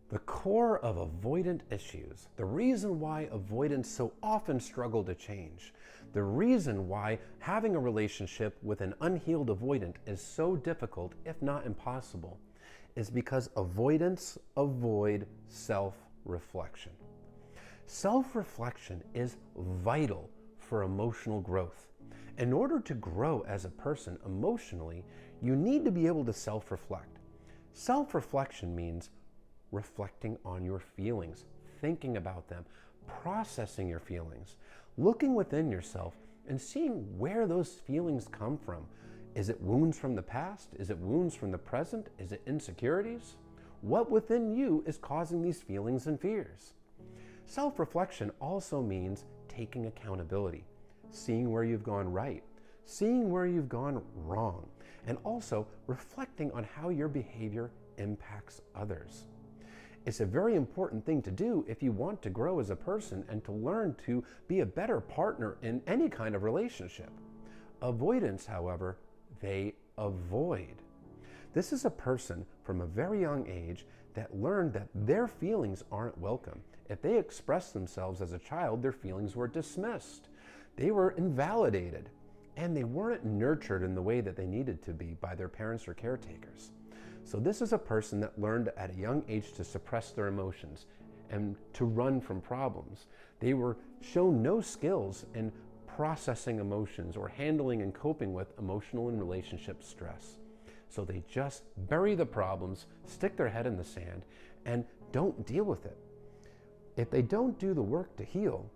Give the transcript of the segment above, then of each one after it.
The core of avoidant issues, the reason why avoidants so often struggle to change, the reason why having a relationship with an unhealed avoidant is so difficult, if not impossible, is because avoidants avoid self-reflection. Self-reflection is vital for emotional growth. In order to grow as a person emotionally, you need to be able to self-reflect. Self-reflection means reflecting on your feelings, thinking about them, processing your feelings, looking within yourself and seeing where those feelings come from. Is it wounds from the past? Is it wounds from the present? Is it insecurities? What within you is causing these feelings and fears? Self-reflection also means taking accountability, seeing where you've gone right, seeing where you've gone wrong, and also reflecting on how your behavior impacts others. It's a very important thing to do if you want to grow as a person and to learn to be a better partner in any kind of relationship. Avoidance, however, they avoid. This is a person from a very young age that learned that their feelings aren't welcome. If they expressed themselves as a child, their feelings were dismissed. They were invalidated, and they weren't nurtured in the way that they needed to be by their parents or caretakers. So this is a person that learned at a young age to suppress their emotions and to run from problems. They were shown no skills in processing emotions or handling and coping with emotional and relationship stress. So they just bury the problems, stick their head in the sand, and don't deal with it. If they don't do the work to heal,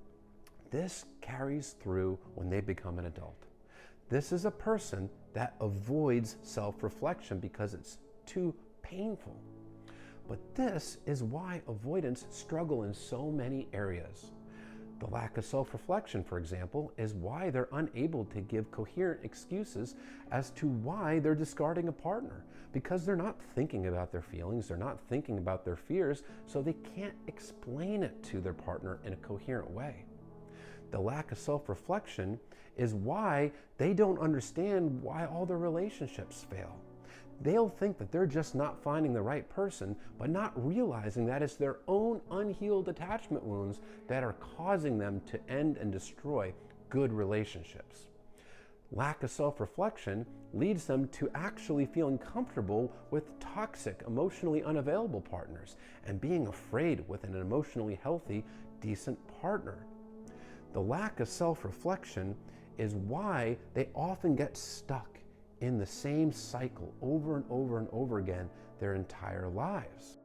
this carries through when they become an adult. This is a person that avoids self-reflection because it's too painful. But this is why avoidants struggle in so many areas. The lack of self-reflection, for example, is why they're unable to give coherent excuses as to why they're discarding a partner, because they're not thinking about their feelings, they're not thinking about their fears, so they can't explain it to their partner in a coherent way. The lack of self-reflection is why they don't understand why all their relationships fail. They'll think that they're just not finding the right person, but not realizing that it's their own unhealed attachment wounds that are causing them to end and destroy good relationships. Lack of self-reflection leads them to actually feeling comfortable with toxic, emotionally unavailable partners and being afraid with an emotionally healthy, decent partner. The lack of self-reflection is why they often get stuck in the same cycle over and over and over again their entire lives.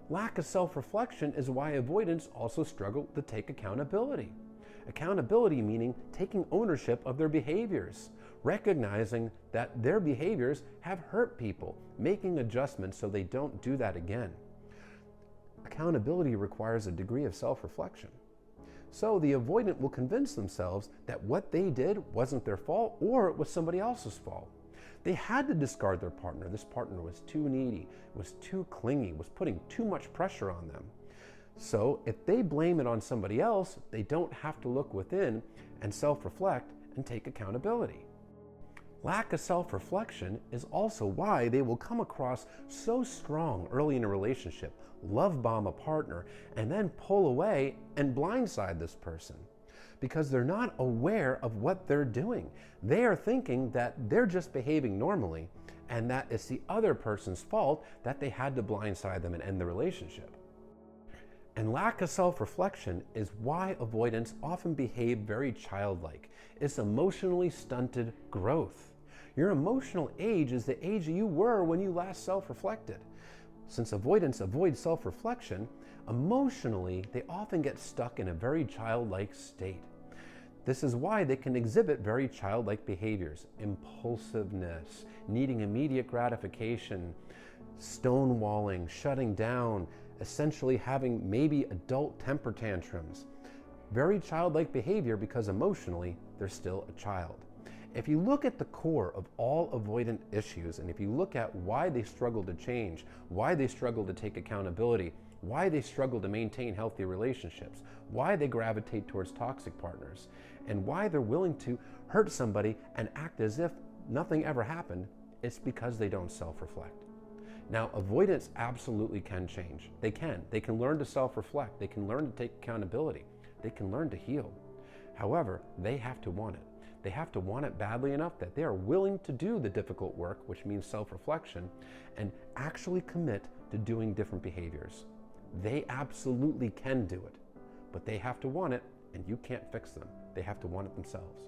Lack of self-reflection is why avoidants also struggle to take accountability. Accountability meaning taking ownership of their behaviors, recognizing that their behaviors have hurt people, making adjustments so they don't do that again. Accountability requires a degree of self-reflection. So the avoidant will convince themselves that what they did wasn't their fault or it was somebody else's fault. They had to discard their partner. This partner was too needy, was too clingy, was putting too much pressure on them. So if they blame it on somebody else, they don't have to look within and self-reflect and take accountability. Lack of self-reflection is also why they will come across so strong early in a relationship, love bomb a partner, and then pull away and blindside this person. Because they're not aware of what they're doing. They are thinking that they're just behaving normally and that it's the other person's fault that they had to blindside them and end the relationship. And lack of self-reflection is why avoidants often behave very childlike. It's emotionally stunted growth. Your emotional age is the age you were when you last self-reflected. Since avoidants avoid self-reflection, emotionally, they often get stuck in a very childlike state. This is why they can exhibit very childlike behaviors, impulsiveness, needing immediate gratification, stonewalling, shutting down, essentially having maybe adult temper tantrums. Very childlike behavior because emotionally, they're still a child. If you look at the core of all avoidant issues, and if you look at why they struggle to change, why they struggle to take accountability, why they struggle to maintain healthy relationships, why they gravitate towards toxic partners, and why they're willing to hurt somebody and act as if nothing ever happened, it's because they don't self-reflect. Now, avoidants absolutely can change. They can. They can learn to self-reflect. They can learn to take accountability. They can learn to heal. However, they have to want it. They have to want it badly enough that they are willing to do the difficult work, which means self-reflection, and actually commit to doing different behaviors. They absolutely can do it, but they have to want it, and you can't fix them. They have to want it themselves.